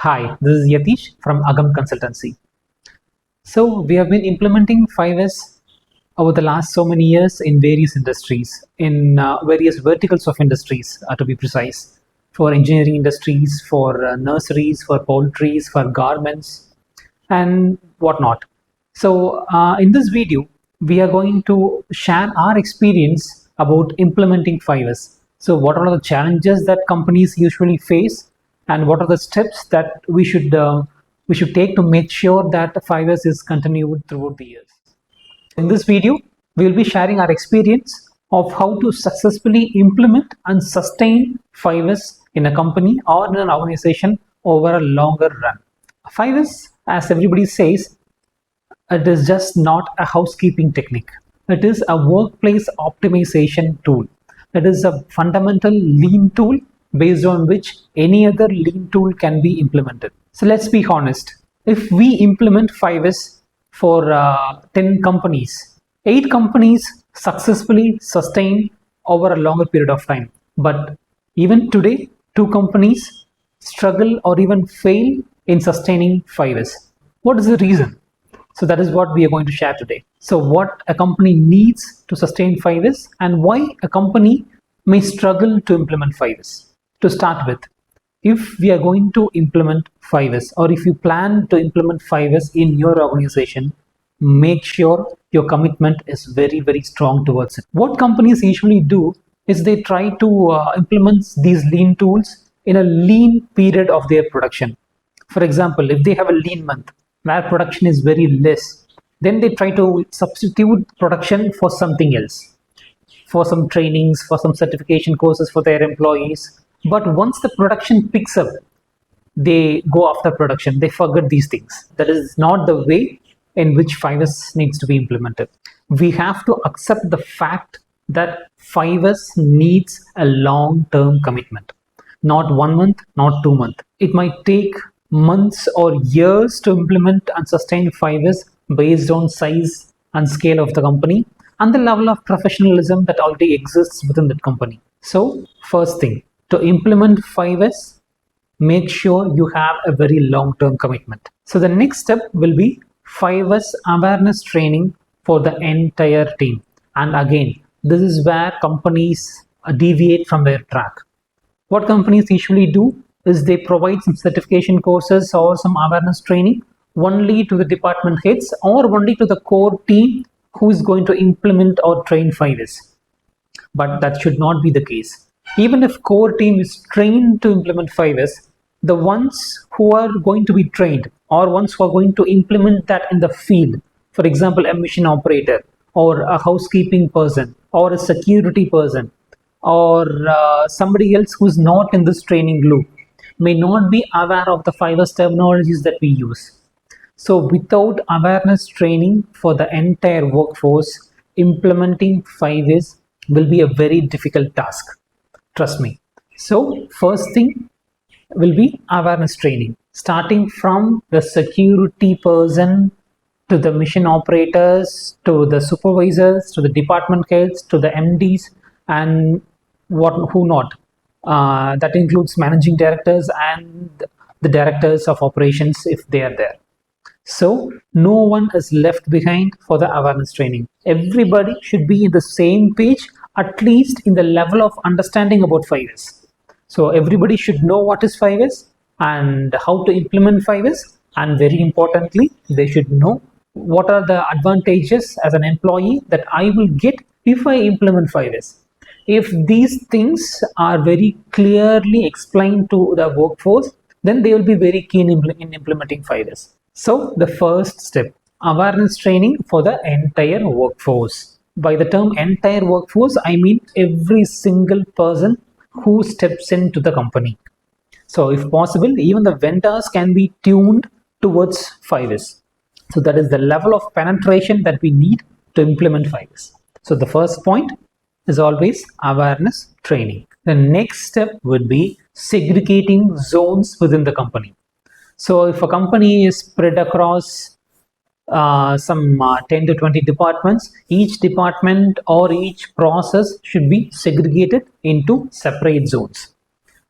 Hi, this is Yatheesh from Agam Consultancy. So we have been implementing 5S over the last so many years in various industries, in various verticals of industries, to be precise, for engineering industries, for nurseries, for poultries, for garments, and whatnot. So in this video, we are going to share our experience about implementing 5S. So what are the challenges that companies usually face, and what are the steps that we should take to make sure that 5S is continued throughout the years. In this video, we will be sharing our experience of how to successfully implement and sustain 5S in a company or in an organization over a longer run. 5S, as everybody says, it is just not a housekeeping technique. It is a workplace optimization tool. It is a fundamental lean tool based on which any other lean tool can be implemented. So let's be honest. If we implement 5S for 10 companies, 8 companies successfully sustain over a longer period of time. But even today, 2 companies struggle or even fail in sustaining 5S. What is the reason? So that is what we are going to share today. So what a company needs to sustain 5S and why a company may struggle to implement 5S. To start with, if we are going to implement 5S or if you plan to implement 5S in your organization, make sure your commitment is very, very strong towards it. What companies usually do is they try to implement these lean tools in a lean period of their production. For example, if they have a lean month where production is very less, then they try to substitute production for something else, for some trainings, for some certification courses for their employees. But once the production picks up, they go after production. They forget these things. That is not the way in which 5S needs to be implemented. We have to accept the fact that 5S needs a long-term commitment. Not 1 month, not 2 months. It might take months or years to implement and sustain 5S based on size and scale of the company and the level of professionalism that already exists within that company. So first thing, to implement 5S, make sure you have a very long-term commitment. So the next step will be 5S awareness training for the entire team. And again, this is where companies deviate from their track. What companies usually do is they provide some certification courses or some awareness training only to the department heads or only to the core team who is going to implement or train 5S. But that should not be the case. Even if core team is trained to implement 5S, the ones who are going to be trained or ones who are going to implement that in the field, for example, a mission operator or a housekeeping person or a security person or somebody else who's not in this training loop, may not be aware of the 5S terminologies that we use. So without awareness training for the entire workforce, implementing 5S will be a very difficult task. Trust me. So first thing will be awareness training, starting from the security person to the mission operators, to the supervisors, to the department heads, to the MDs, and who not. That includes managing directors and the directors of operations if they are there. So no one is left behind for the awareness training. Everybody should be in the same page, at least in the level of understanding about 5S. So everybody should know what is 5S and how to implement 5S, and very importantly, they should know what are the advantages as an employee that I will get if I implement 5S. If these things are very clearly explained to the workforce, then they will be very keen in implementing 5S. So the first step, awareness training for the entire workforce. By the term entire workforce, I mean every single person who steps into the company. So if possible, even the vendors can be tuned towards 5S. So that is the level of penetration that we need to implement 5S. So the first point is always awareness training. The next step would be segregating zones within the company. So if a company is spread across some 10 to 20 departments, each department or each process should be segregated into separate zones.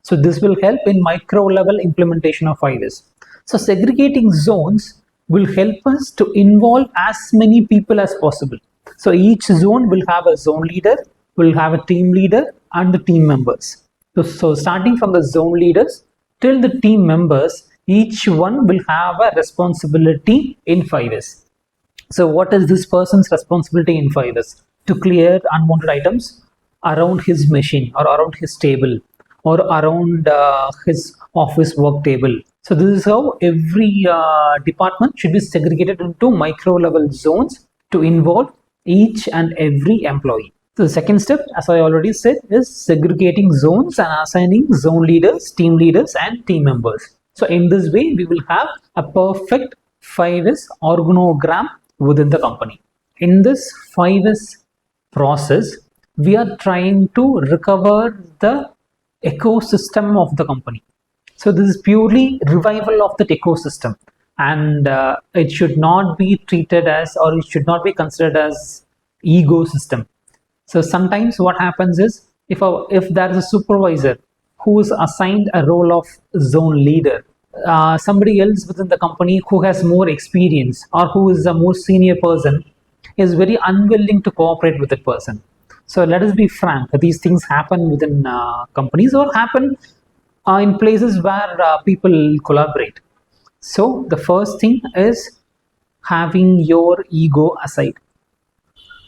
So this will help in micro level implementation of 5S. So segregating zones will help us to involve as many people as possible. So each zone will have a zone leader, will have a team leader and the team members. So starting from the zone leaders till the team members, each one will have a responsibility in 5S. So what is this person's responsibility in 5S? To clear unwanted items around his machine or around his table or around his office work table. So this is how every department should be segregated into micro level zones to involve each and every employee. So the second step, as I already said, is segregating zones and assigning zone leaders, team leaders and team members. So in this way, we will have a perfect 5S organogram within the company. In this 5S process, we are trying to recover the ecosystem of the company. So this is purely revival of that ecosystem, and it should not be treated as, or it should not be considered as ecosystem. So sometimes what happens is, if there is a supervisor who is assigned a role of zone leader, somebody else within the company who has more experience or who is a more senior person is very unwilling to cooperate with that person. So let us be frank, these things happen within companies or happen in places where people collaborate. So the first thing is having your ego aside.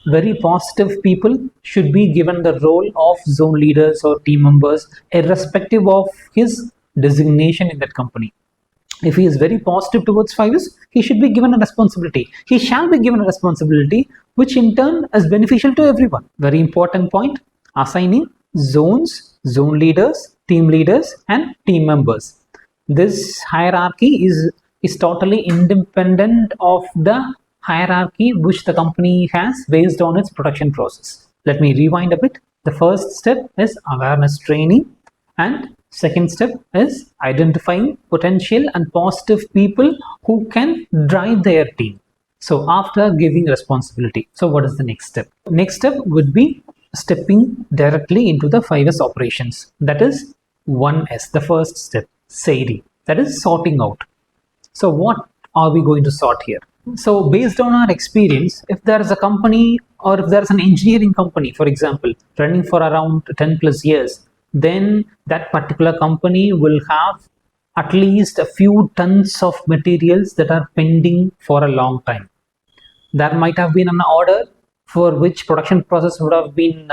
Very positive people should be given the role of zone leaders or team members, irrespective of his designation in that company. If he is very positive towards 5S, he should be given a responsibility. He shall be given a responsibility, which in turn is beneficial to everyone. Very important point, assigning zones, zone leaders, team leaders and team members. This hierarchy is totally independent of the hierarchy which the company has based on its production process. Let me rewind a bit. The first step is awareness training, and second step is identifying potential and positive people who can drive their team. So after giving responsibility, so what is the next step? Next step would be stepping directly into the 5S operations. That is 1S, the first step, SAIRI, that is sorting out. So what are we going to sort here? So based on our experience, if there is a company or if there is an engineering company, for example, running for around 10 plus years, then that particular company will have at least a few tons of materials that are pending for a long time. There might have been an order for which production process would have been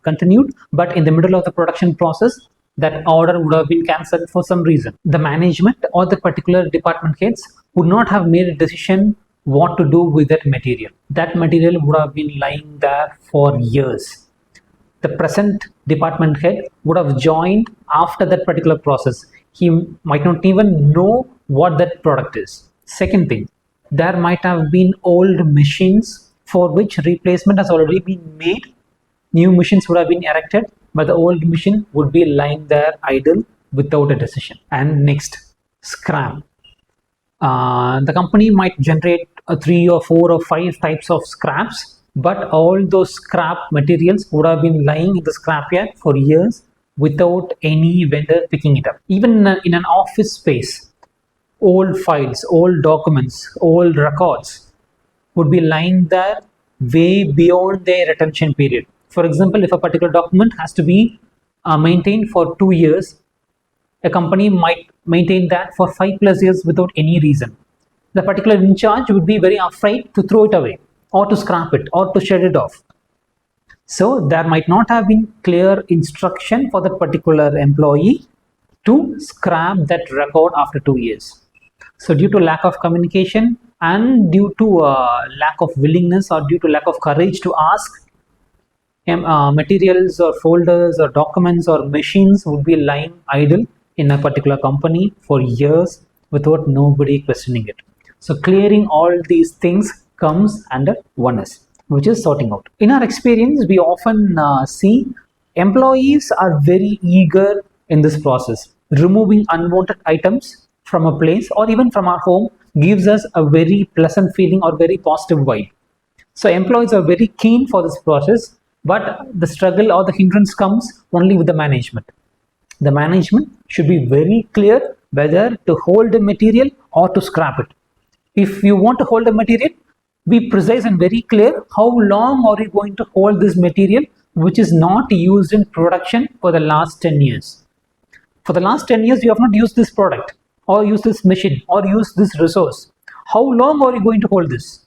continued, but in the middle of the production process, that order would have been cancelled for some reason. The management or the particular department heads would not have made a decision what to do with that material. That material would have been lying there for years. The present department head would have joined after that particular process. He might not even know what that product is. Second thing, there might have been old machines for which replacement has already been made. New machines would have been erected, but the old machine would be lying there idle without a decision. And next, scrap. The company might generate 3 or 4 or 5 types of scraps, but all those scrap materials would have been lying in the scrapyard for years without any vendor picking it up. Even in an office space, old files, old documents, old records would be lying there way beyond their retention period. For example, if a particular document has to be maintained for 2 years, a company might maintain that for 5 plus years without any reason. The particular in charge would be very afraid to throw it away or to scrap it or to shed it off. So there might not have been clear instruction for that particular employee to scrap that record after 2 years. So due to lack of communication and due to lack of willingness or due to lack of courage to ask, materials or folders or documents or machines would be lying idle in a particular company for years without nobody questioning it. So clearing all these things comes under 1S, which is sorting out. In our experience, we often see employees are very eager in this process. Removing unwanted items from a place or even from our home gives us a very pleasant feeling or very positive vibe. So employees are very keen for this process, but the struggle or the hindrance comes only with the management. the management should be very clear whether to hold the material or to scrap it. If you want to hold the material, be precise and very clear how long are you going to hold this material which is not used in production for the last 10 years. For the last 10 years, you have not used this product or used this machine or used this resource. How long are you going to hold this?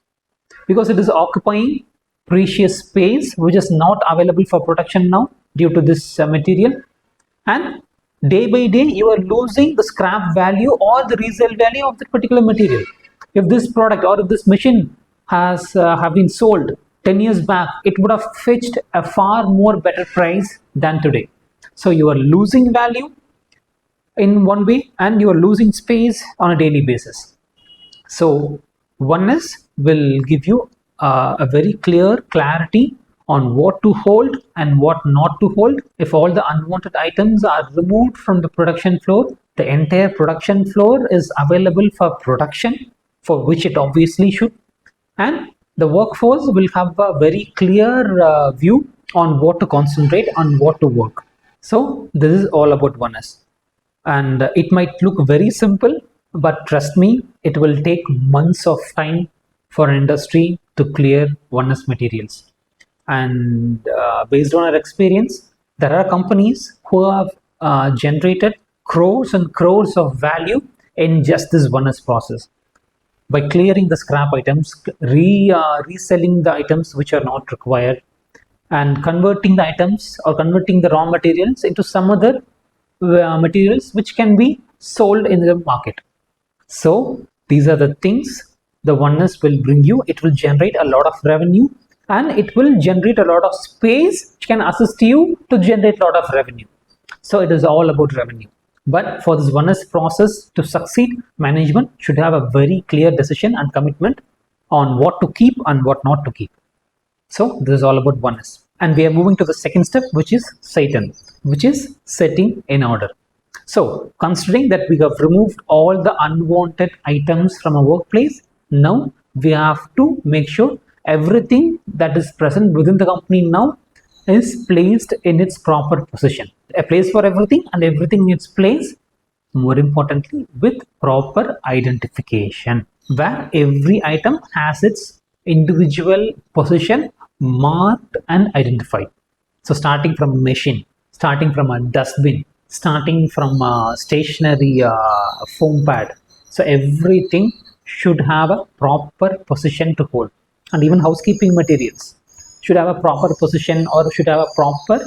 Because it is occupying precious space which is not available for production now due to this material, and day by day you are losing the scrap value or the resale value of that particular material. If this product or if this machine has have been sold 10 years back, it would have fetched a far more better price than today. So you are losing value in one way and you are losing space on a daily basis. So oneness will give you a very clear clarity on what to hold and what not to hold. If all the unwanted items are removed from the production floor, the entire production floor is available for production, for which it obviously should, and the workforce will have a very clear view on what to concentrate, on what to work. So this is all about oneness, and it might look very simple, but trust me, it will take months of time for an industry to clear oneness materials. And based on our experience, there are companies who have generated crores and crores of value in just this oneness process by clearing the scrap items, reselling the items which are not required, and converting the items or converting the raw materials into some other materials which can be sold in the market. So these are the things the oneness will bring you. It will generate a lot of revenue and it will generate a lot of space which can assist you to generate a lot of revenue. So it is all about revenue. But for this oneness process to succeed, management should have a very clear decision and commitment on what to keep and what not to keep. So this is all about oneness. And we are moving to the second step, which is Satan, which is setting in order. So considering that we have removed all the unwanted items from a workplace, now we have to make sure everything that is present within the company now is placed in its proper position. A place for everything and everything in its place, more importantly, with proper identification, where every item has its individual position marked and identified. So starting from a machine, starting from a dustbin, starting from a stationary foam pad. So everything should have a proper position to hold. And even housekeeping materials should have a proper position or should have a proper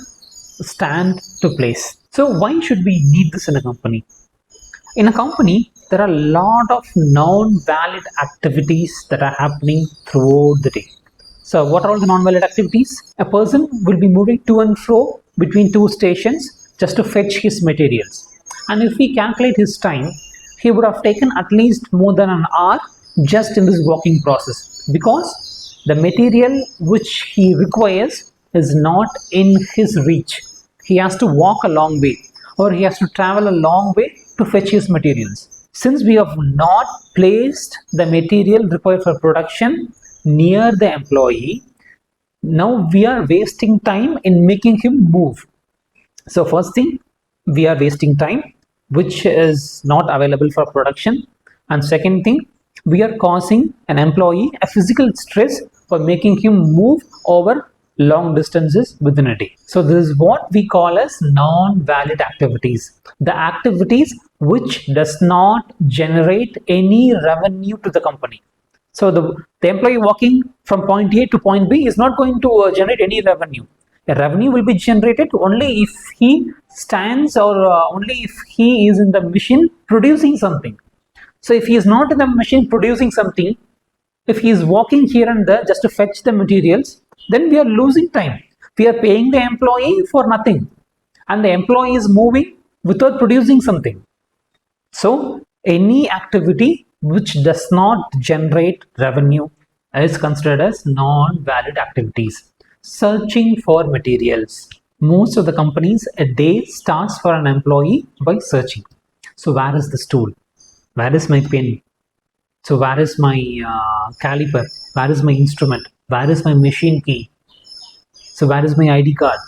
stand to place. So why should we need this in a company? In a company, there are a lot of non-valid activities that are happening throughout the day. So what are all the non-valid activities? A person will be moving to and fro between two stations just to fetch his materials. And if we calculate his time, he would have taken at least more than an hour just in this walking process, because the material which he requires is not in his reach. He has to walk a long way or he has to travel a long way to fetch his materials. Since we have not placed the material required for production near the employee, now we are wasting time in making him move. So first thing, we are wasting time which is not available for production, and second thing, we are causing an employee a physical stress for making him move over long distances within a day. So this is what we call as non-valid activities, the activities which does not generate any revenue to the company. So the employee walking from point A to point B is not going to generate any revenue. A revenue will be generated only if he stands or only if he is in the machine producing something. So if he is not in the machine producing something, if he is walking here and there just to fetch the materials, then we are losing time. We are paying the employee for nothing and the employee is moving without producing something. So any activity which does not generate revenue is considered as non-valid activities. Searching for materials. Most of the companies, a day starts for an employee by searching. So where is this tool? Where is my pen? So where is my caliper? Where is my instrument? Where is my machine key? So where is my ID card?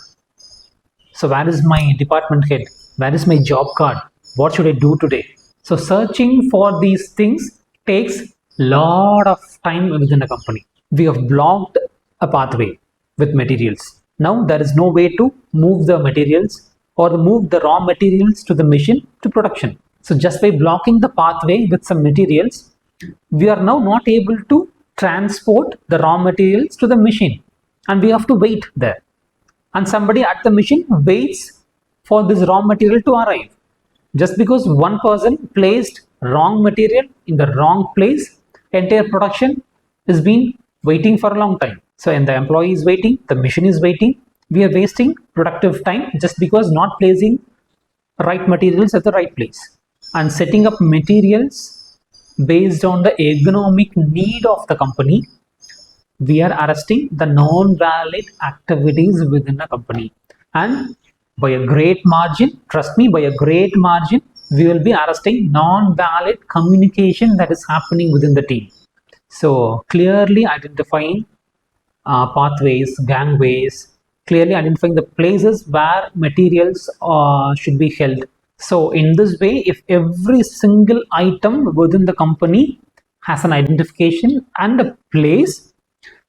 So where is my department head? Where is my job card? What should I do today? So searching for these things takes lot of time within a company. We have blocked a pathway with materials. Now there is no way to move the materials or move the raw materials to the machine to production. So just by blocking the pathway with some materials, we are now not able to transport the raw materials to the machine, and we have to wait there, and somebody at the machine waits for this raw material to arrive. Just because one person placed wrong material in the wrong place, entire production is been waiting for a long time. So and the employee is waiting, the machine is waiting, we are wasting productive time just because not placing right materials at the right place. And setting up materials based on the economic need of the company, we are arresting the non-valid activities within a company, and by a great margin, trust me, by a great margin, we will be arresting non-valid communication that is happening within the team. So clearly identifying pathways, gangways, clearly identifying the places where materials should be held. So in this way, if every single item within the company has an identification and a place,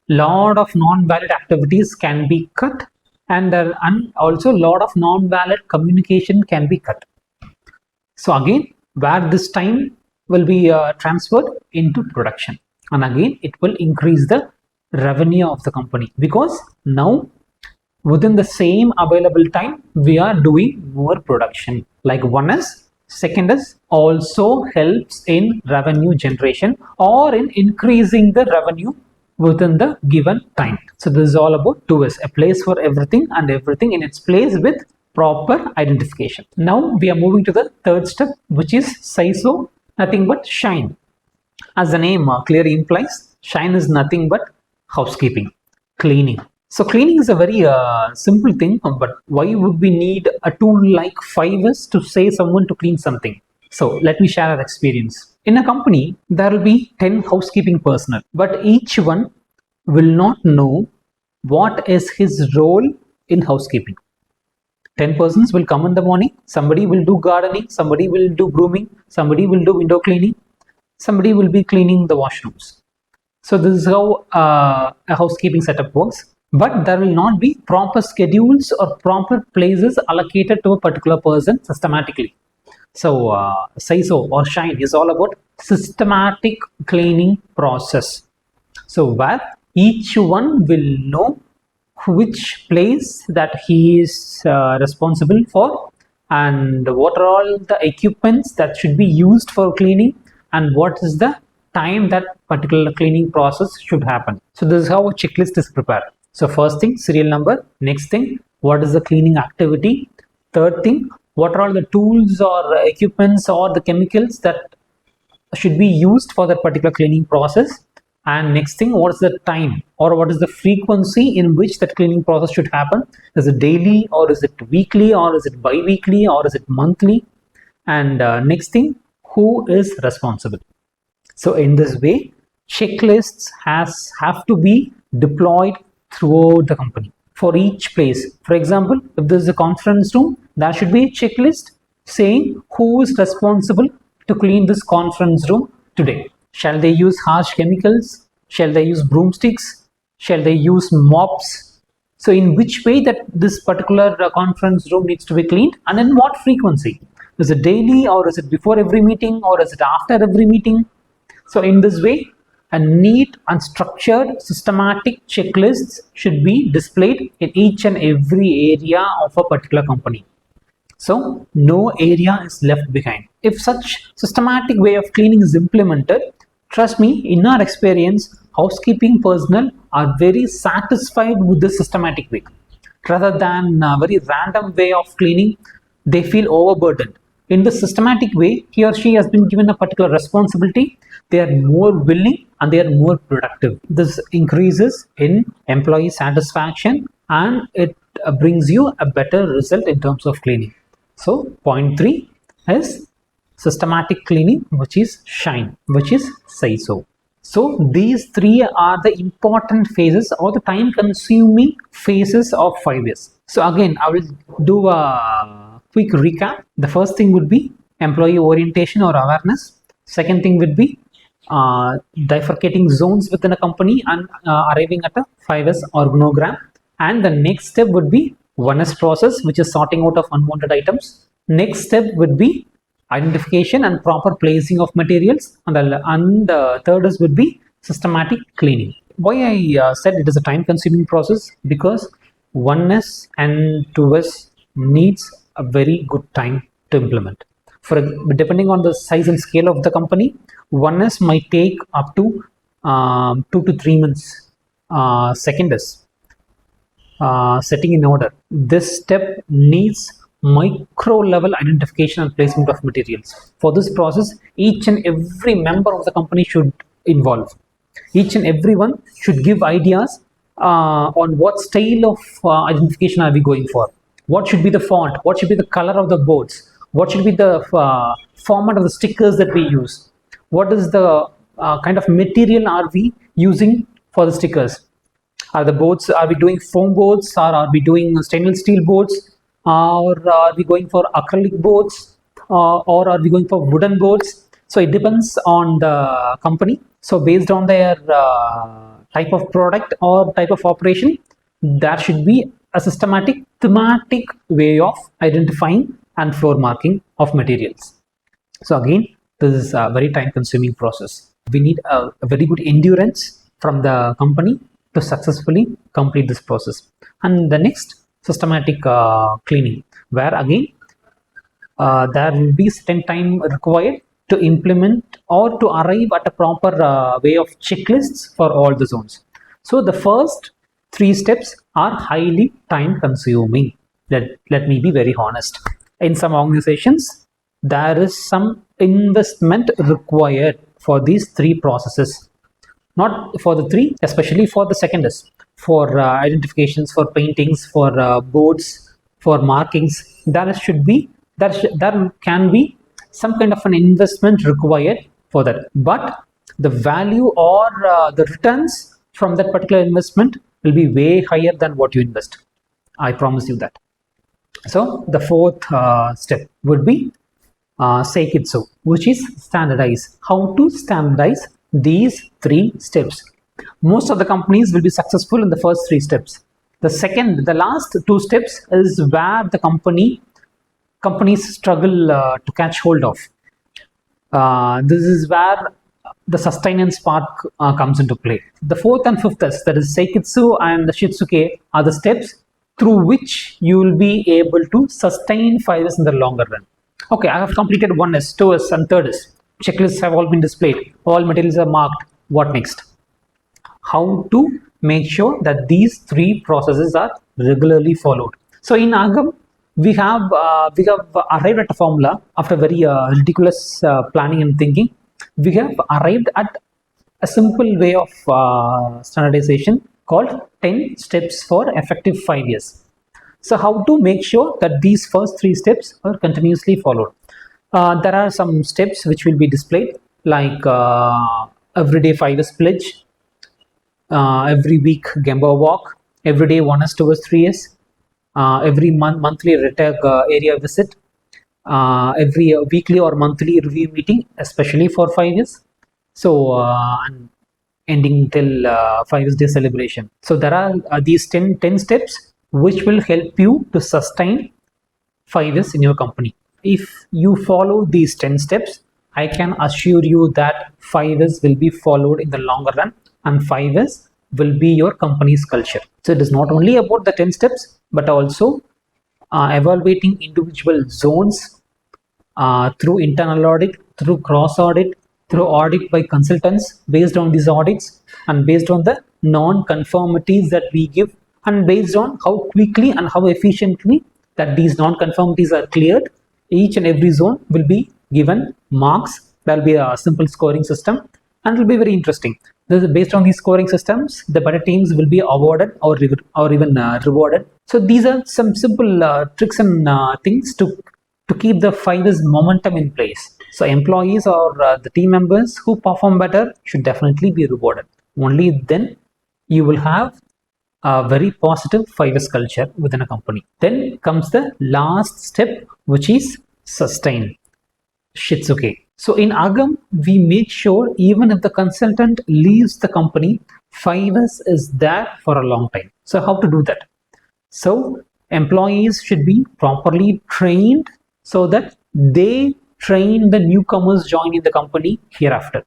lot of non-valid activities can be cut, and also lot of non-valid communication can be cut. So again, where this time will be transferred into production, and again it will increase the revenue of the company, because now within the same available time we are doing more production. Like one is, second is also helps in revenue generation or in increasing the revenue within the given time. So this is all about 2S, a place for everything and everything in its place with proper identification. Now we are moving to the third step, which is SISO, nothing but shine. As the name clearly implies, shine is nothing but housekeeping, cleaning. So cleaning is a very simple thing, but why would we need a tool like 5S to say someone to clean something? So let me share our experience. In a company, there will be 10 housekeeping personnel, but each one will not know what is his role in housekeeping. 10 persons will come in the morning, somebody will do gardening, somebody will do grooming, somebody will do window cleaning, somebody will be cleaning the washrooms. So this is how a housekeeping setup works. But there will not be proper schedules or proper places allocated to a particular person systematically. So SISO or shine is all about systematic cleaning process. So where each one will know which place that he is responsible for, and what are all the equipments that should be used for cleaning, and what is the time that particular cleaning process should happen. So this is how a checklist is prepared. So first thing, serial number. Next thing, what is the cleaning activity? Third thing, what are all the tools or equipments or the chemicals that should be used for that particular cleaning process? And next thing, what is the time or what is the frequency in which that cleaning process should happen? Is it daily, or is it weekly, or is it bi-weekly, or is it monthly? And next thing, who is responsible? So in this way, checklists have to be deployed throughout the company for each place. For example, if there is a conference room, there should be a checklist saying who is responsible to clean this conference room today. Shall they use harsh chemicals? Shall they use broomsticks? Shall they use mops? So in which way that this particular conference room needs to be cleaned, and in what frequency? Is it daily, or is it before every meeting, or is it after every meeting? So in this way, a neat and structured systematic checklists should be displayed in each and every area of a particular company. So no area is left behind. If such systematic way of cleaning is implemented, trust me, in our experience, housekeeping personnel are very satisfied with this systematic way. Rather than a very random way of cleaning, they feel overburdened. In the systematic way, he or she has been given a particular responsibility, they are more willing and they are more productive. This increases in employee satisfaction, and it brings you a better result in terms of cleaning. So point 3 is systematic cleaning, which is shine, which is SISO. So these 3 are the important phases or the time consuming phases of 5 years. So again, I will do a quick recap. The first thing would be employee orientation or awareness. Second thing would be bifurcating zones within a company and arriving at a 5S organogram. And the next step would be 1S process, which is sorting out of unwanted items. Next step would be identification and proper placing of materials, and the third is would be systematic cleaning. Why I said it is a time consuming process? Because 1S and 2S needs a very good time to implement. Depending on the size and scale of the company, 1S might take up to 2 to 3 months. Second is setting in order. This step needs micro level identification and placement of materials. For this process, each and every member of the company should involve. Each and everyone should give ideas on what style of identification are we going for. What should be the font? What should be the color of the boards? What should be the format of the stickers that we use? What is the kind of material are we using for the stickers? Are we doing foam boards, or are we doing stainless steel boards, or are we going for acrylic boards, or are we going for wooden boards? So it depends on the company. So based on their type of product or type of operation, there should be a systematic, thematic way of identifying and floor marking of materials. So again, this is a very time consuming process. We need a very good endurance from the company to successfully complete this process. And the next, systematic cleaning, where again there will be certain time required to implement or to arrive at a proper way of checklists for all the zones. So the first 3 steps are highly time consuming. Let me be very honest. In some organizations, there is some investment required for these 3 processes. Not for the 3, especially for the second is for identifications, for paintings, for boards, for markings. There can be some kind of an investment required for that, but the value or the returns from that particular investment will be way higher than what you invest. I promise you that. So the fourth step would be Seikitsu, which is standardize. How to standardize these 3 steps. Most of the companies will be successful in the first 3 steps. The last 2 steps is where the companies struggle to catch hold of. This is where the sustenance part comes into play. The 4th and 5th is, that is Seikitsu and the Shitsuke, are the steps through which you will be able to sustain 5S in the longer run. Okay, I have completed 1S, 2S and 3S. Checklists have all been displayed. All materials are marked. What next? How to make sure that these 3 processes are regularly followed. So in agam, we have arrived at a formula after very ridiculous planning and thinking. We have arrived at a simple way of standardization called 10 steps for effective 5 years. So how to make sure that these first 3 steps are continuously followed? There are some steps which will be displayed, like everyday 5S pledge, every week Gemba walk, everyday 1S, 2S, 3S, every monthly retag area visit, every weekly or monthly review meeting, especially for 5 years. So ending till 5 day celebration. So there are these 10 steps which will help you to sustain 5 years in your company. If you follow these 10 steps, I can assure you that 5 years will be followed in the longer run, and 5 years will be your company's culture. So it is not only about the 10 steps, but also evaluating individual zones through internal audit, through cross audit, through audit by consultants, based on these audits and based on the non-conformities that we give, and based on how quickly and how efficiently that these non-conformities are cleared. Each and every zone will be given marks. There will be a simple scoring system, and it will be very interesting. Based on these scoring systems, the better teams will be awarded or even rewarded. So these are some simple tricks and things to keep the 5 years momentum in place. So employees or the team members who perform better should definitely be rewarded. Only then you will have a very positive 5S culture within a company. Then comes the last step, which is sustain. Shitsuke. So in Agam, we make sure even if the consultant leaves the company, 5S is there for a long time. So how to do that? So employees should be properly trained so that they train the newcomers joining the company hereafter.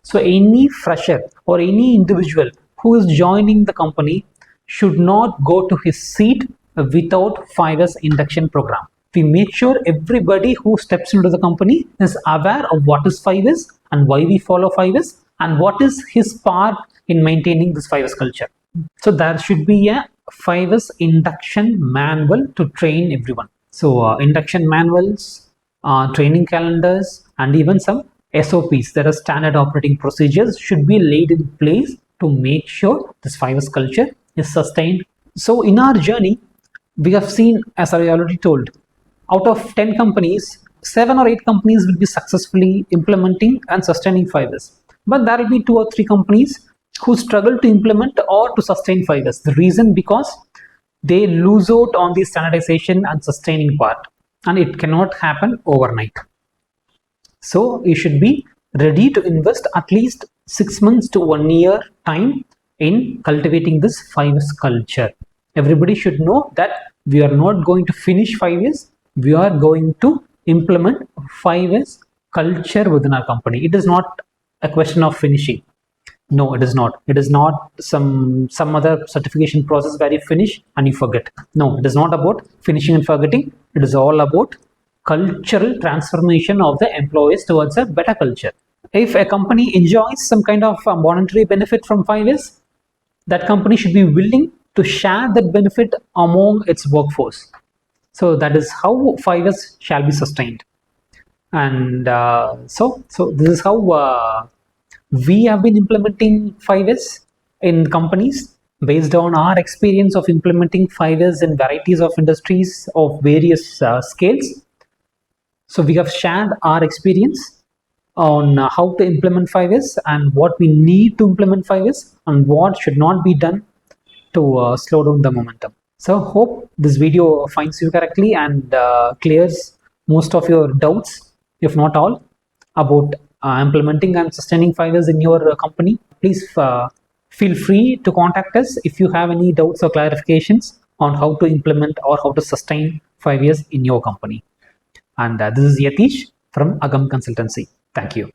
So any fresher or any individual who is joining the company should not go to his seat without 5S induction program. We make sure everybody who steps into the company is aware of what is 5S and why we follow 5S and what is his part in maintaining this 5S culture. So there should be a 5S induction manual to train everyone. So induction manuals, training calendars, and even some SOPs, that are standard operating procedures, should be laid in place to make sure this 5S culture is sustained. So in our journey, we have seen, as I already told, out of 10 companies, 7 or 8 companies will be successfully implementing and sustaining 5S. But there will be 2 or 3 companies who struggle to implement or to sustain 5S. The reason because they lose out on the standardization and sustaining part, and it cannot happen overnight. So you should be ready to invest at least 6 months to 1 year time in cultivating this 5S culture. Everybody should know that we are not going to finish 5S, we are going to implement 5S culture within our company. It is not a question of finishing. No, it is not. It is not some other certification process where you finish and you forget. No, it is not about finishing and forgetting. It is all about cultural transformation of the employees towards a better culture. If a company enjoys some kind of monetary benefit from 5S, that company should be willing to share that benefit among its workforce. So that is how 5S shall be sustained. And so this is how we have been implementing 5S in companies based on our experience of implementing 5S in varieties of industries of various scales. So we have shared our experience on how to implement 5S and what we need to implement 5S and what should not be done to slow down the momentum. So hope this video finds you correctly and clears most of your doubts, if not all, about implementing and sustaining 5S in your company. Please feel free to contact us if you have any doubts or clarifications on how to implement or how to sustain 5S in your company. And this is Yatheesh from Agam Consultancy. Thank you.